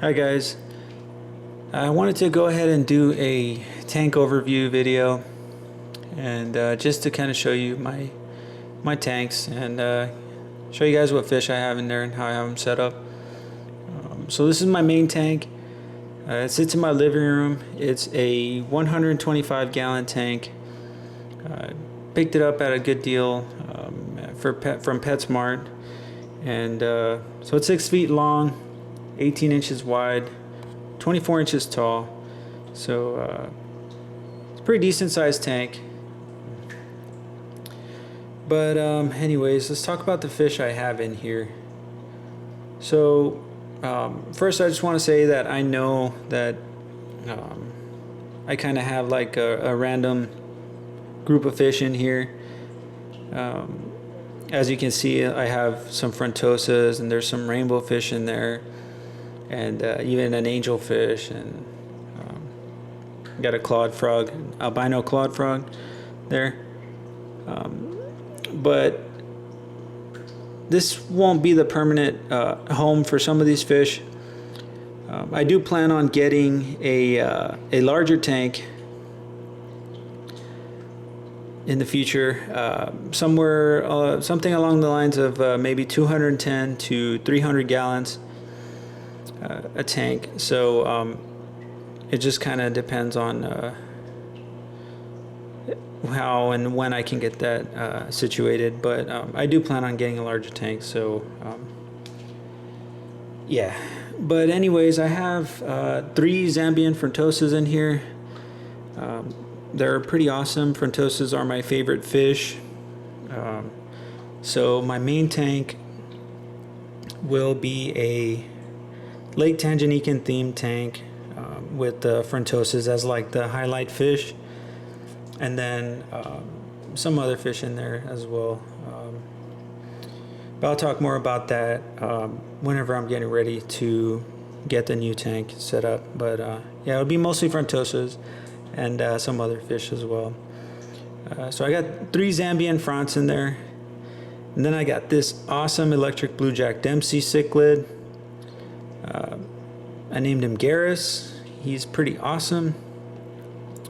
Hi guys, I wanted to go ahead and do a tank overview video and just to kind of show you my tanks and show you guys what fish I have in there and how I have them set up. So this is my main tank. It sits in my living room. It's a 125 gallon tank. Picked it up at a good deal from PetSmart, and so it's 6 feet long, 18 inches wide, 24 inches tall, so it's a pretty decent sized tank. But anyways, let's talk about the fish I have in here. So first I just want to say that I know that I kind of have like a random group of fish in here. As you can see, I have some frontosas and there's some rainbow fish in there, and even an angelfish, and got a clawed frog, albino clawed frog there. But this won't be the permanent home for some of these fish. I do plan on getting a larger tank in the future, something along the lines of maybe 210 to 300 gallons a tank. So it just kind of depends on how and when I can get that situated, but I do plan on getting a larger tank. So yeah, but anyways, I have 3 Zambian frontosas in here. They're pretty awesome. Frontosas are my favorite fish. So my main tank will be a Lake Tanganyika themed tank with the frontosas as like the highlight fish, and then some other fish in there as well. But I'll talk more about that whenever I'm getting ready to get the new tank set up. But yeah, it'll be mostly frontosas and some other fish as well. So I got 3 Zambian fronts in there, and then I got this awesome electric blue Jack Dempsey cichlid. I named him Garrus. He's pretty awesome.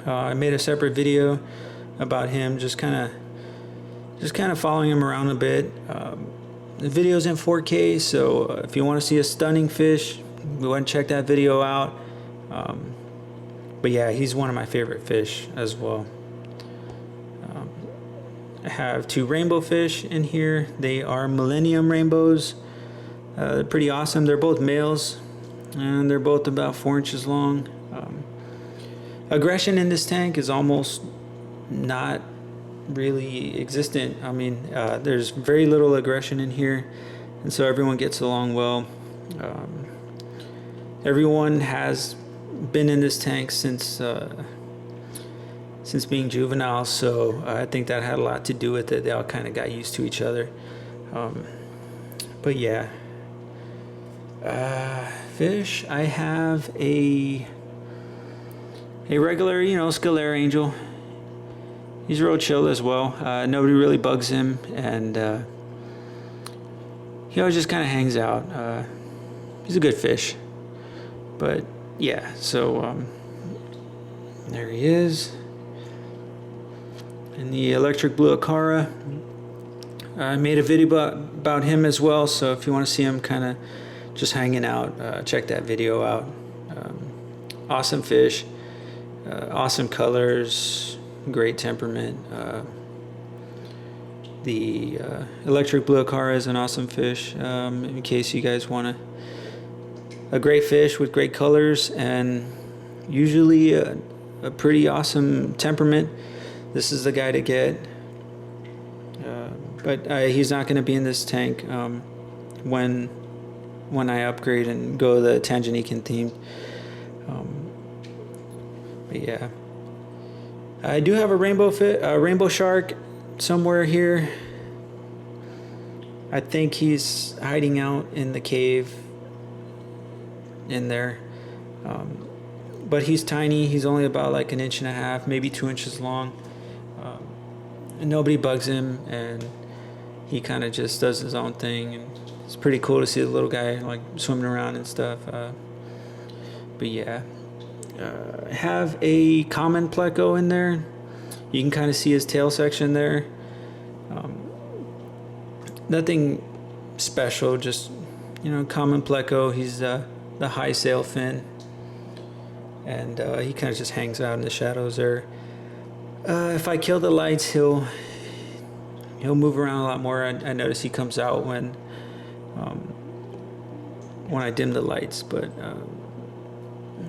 I made a separate video about him, just kind of following him around a bit. The video's in 4K, so if you want to see a stunning fish, go ahead and check that video out. But yeah, he's one of my favorite fish as well. I have 2 rainbow fish in here. They are Millennium rainbows. They're pretty awesome. They're both males, and they're both about 4 inches long. Aggression in this tank is almost not really existent. I mean, there's very little aggression in here, and so everyone gets along well. Everyone has been in this tank since being juvenile, so I think that had a lot to do with it. They all kind of got used to each other. But yeah, fish, I have a regular, Scalera angel. He's real chill as well. Nobody really bugs him, and he always just kind of hangs out. He's a good fish. But yeah, so there he is. And the electric blue Akara, I made a video about him as well, so if you want to see him kind of just hanging out, check that video out. Awesome fish, awesome colors, great temperament. The electric blue Akara is an awesome fish, in case you guys want a great fish with great colors and usually a pretty awesome temperament. This is the guy to get. But he's not going to be in this tank when I upgrade and go the Tanganyika theme. But yeah, I do have a rainbow shark somewhere here. I think he's hiding out in the cave in there. But he's tiny. He's only about like 1.5 inches, maybe 2 inches long. And nobody bugs him, and he kind of just does his own thing, and it's pretty cool to see the little guy like swimming around and stuff. But yeah, have a common pleco in there. You can kind of see his tail section there. Nothing special, just, you know, common pleco. He's the high sail fin, and he kind of just hangs out in the shadows there. If I kill the lights, he'll move around a lot more. I notice he comes out when I dim the lights, but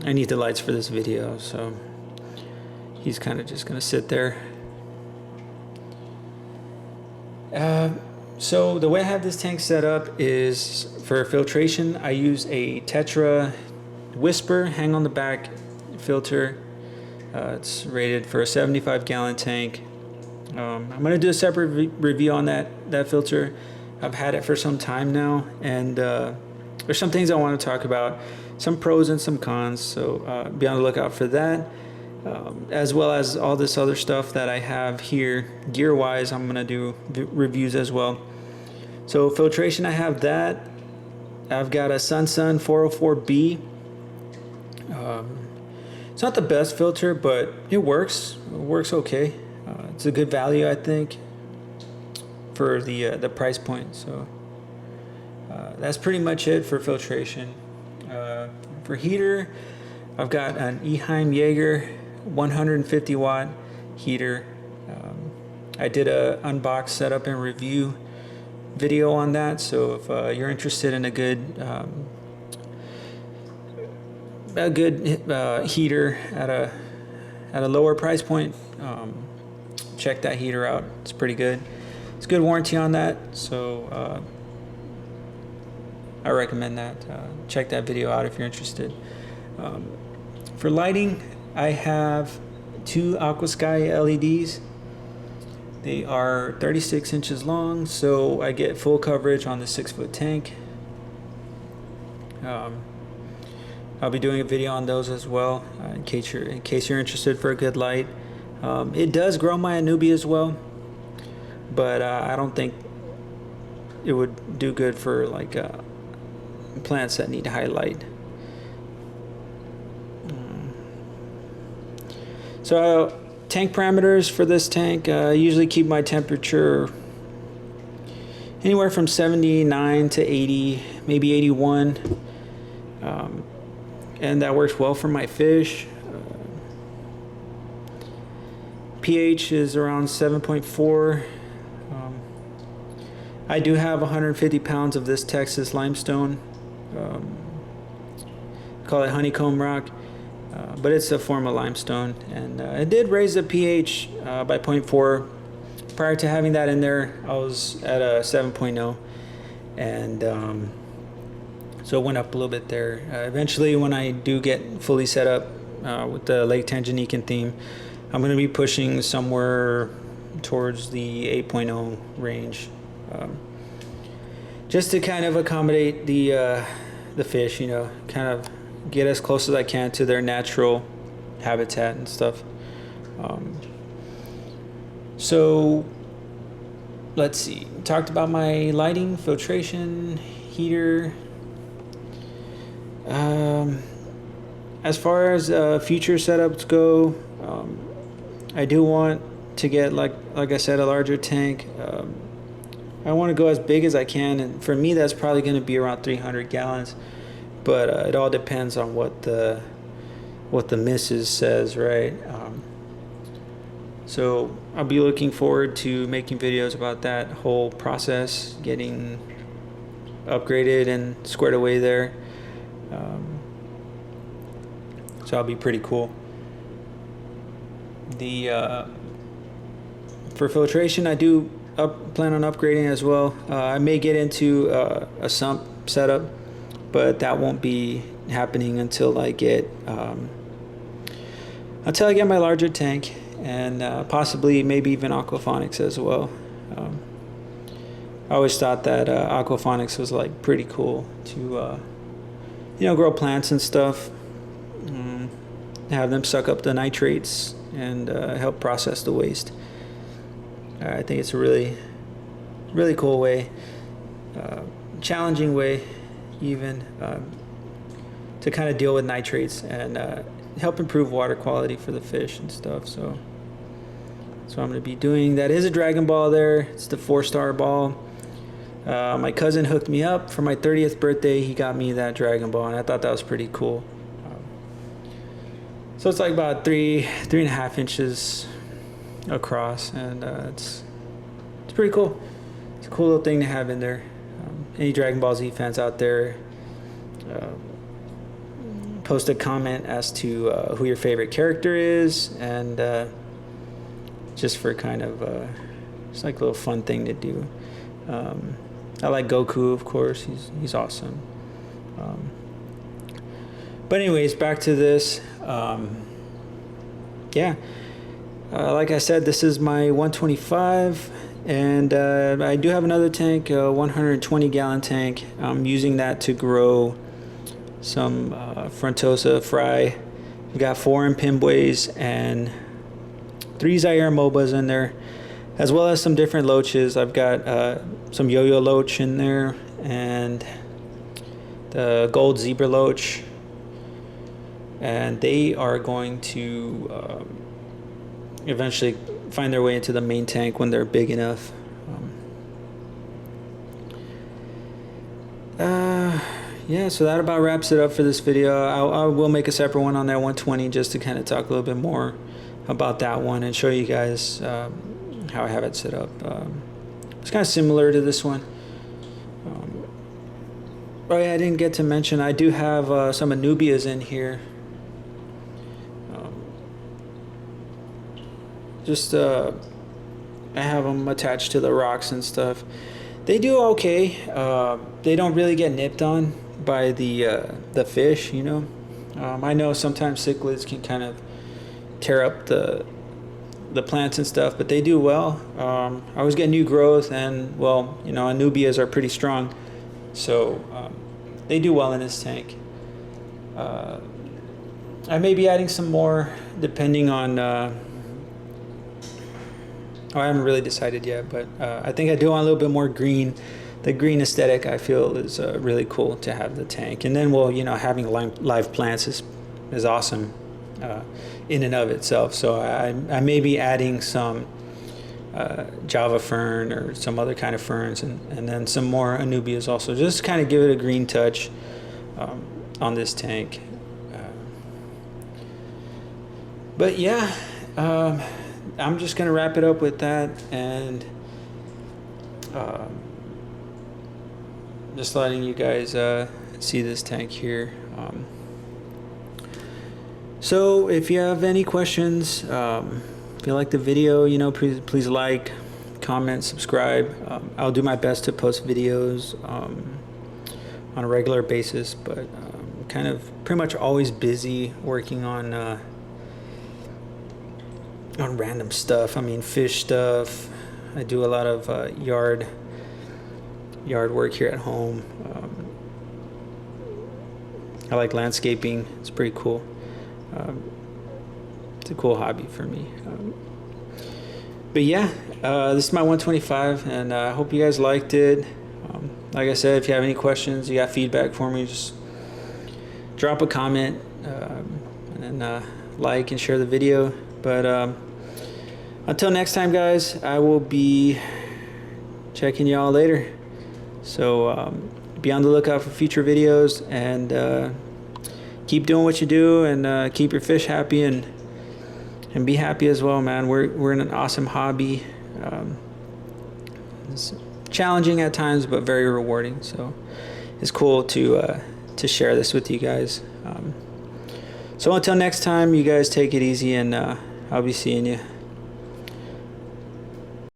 I need the lights for this video, so he's kind of just gonna sit there. So the way I have this tank set up is for filtration. I use a Tetra Whisper hang on the back filter. It's rated for a 75-gallon tank. I'm gonna do a separate review on that filter. I've had it for some time now, and there's some things I want to talk about, some pros and some cons, so be on the lookout for that, as well as all this other stuff that I have here gear wise. I'm gonna do reviews as well. So filtration, I have that. I've got a Sun 404B. It's not the best filter, but it works okay. It's a good value, I think, for the price point. So that's pretty much it for filtration. For heater, I've got an Eheim Jaeger 150 watt heater. I did a unbox, setup, and review video on that, so if you're interested in a good heater at a lower price point, check that heater out. It's pretty good. It's good warranty on that, so I recommend that. Check that video out if you're interested. For lighting, I have two Aquasky LEDs. They are 36 inches long, so I get full coverage on the 6-foot tank. I'll be doing a video on those as well, in case you're interested for a good light. It does grow my Anubi as well, but I don't think it would do good for like plants that need high light. So tank parameters for this tank, I usually keep my temperature anywhere from 79 to 80, maybe 81, and that works well for my fish. pH is around 7.4. I do have 150 pounds of this Texas limestone. Call it honeycomb rock, but it's a form of limestone, and it did raise the pH by 0.4. Prior to having that in there, I was at a 7.0, and so it went up a little bit there. Eventually, when I do get fully set up with the Lake Tanganyika theme, I'm going to be pushing somewhere towards the 8.0 range, just to kind of accommodate the fish, you know, kind of get as close as I can to their natural habitat and stuff. So let's see, talked about my lighting, filtration, heater. As far as future setups go, I do want to get, like I said, a larger tank. I want to go as big as I can, and for me that's probably going to be around 300 gallons, but it all depends on what the missus says, right? So I'll be looking forward to making videos about that whole process, getting upgraded and squared away there. So that'll be pretty cool. For filtration, I do plan on upgrading as well. I may get into a sump setup, but that won't be happening until I get my larger tank, and possibly maybe even aquaponics as well. I always thought that aquaponics was like pretty cool to grow plants and stuff, have them suck up the nitrates and help process the waste. I think it's a really cool way, challenging way even, to kind of deal with nitrates and help improve water quality for the fish and stuff. So I'm going to be doing. That is a Dragon Ball there. It's the 4-star ball. My cousin hooked me up for my 30th birthday. He got me that Dragon Ball, and I thought that was pretty cool. So it's like about 3.5 inches across, and it's pretty cool. It's a cool little thing to have in there. Any Dragon Ball Z fans out there, post a comment as to who your favorite character is, and just for kind of it's like a little fun thing to do. I like Goku, of course. He's awesome. But anyways, back to this. Yeah, like I said, this is my 125, and I do have another tank, a 120 gallon tank. I'm using that to grow some Frontosa fry. We've got 4 Impimbues and 3 Zaire MOBAs in there, as well as some different loaches. I've got some yo-yo loach in there and the gold zebra loach, and they are going to eventually find their way into the main tank when they're big enough. Yeah, so that about wraps it up for this video. I will make a separate one on that 120 just to kind of talk a little bit more about that one and show you guys how I have it set up. It's kind of similar to this one. Oh yeah, I didn't get to mention, I do have some Anubias in here. I have them attached to the rocks and stuff. They do okay. They don't really get nipped on by the fish, you know. I know sometimes cichlids can kind of tear up the plants and stuff, but they do well. I always get new growth, and well, you know, Anubias are pretty strong, so they do well in this tank. I may be adding some more depending on I haven't really decided yet, but I think I do want a little bit more green. The green aesthetic I feel is really cool to have the tank. And then, well, you know, having live plants is awesome in and of itself. So I may be adding some Java fern or some other kind of ferns, and then some more Anubias also, just to kind of give it a green touch on this tank. But yeah, I'm just gonna wrap it up with that, and just letting you guys see this tank here. So if you have any questions, if you like the video, you know, please like, comment, subscribe. I'll do my best to post videos on a regular basis, but I'm kind of pretty much always busy working on random stuff. I mean, fish stuff. I do a lot of yard work here at home. I like landscaping. It's pretty cool. It's a cool hobby for me. But yeah, this is my 125, and I hope you guys liked it. Like I said, if you have any questions, you got feedback for me, just drop a comment, and then like and share the video. But until next time, guys, I will be checking y'all later. So be on the lookout for future videos, and keep doing what you do, and keep your fish happy, and be happy as well, man. We're in an awesome hobby. It's challenging at times, but very rewarding. So it's cool to share this with you guys. So until next time, you guys take it easy, and I'll be seeing you.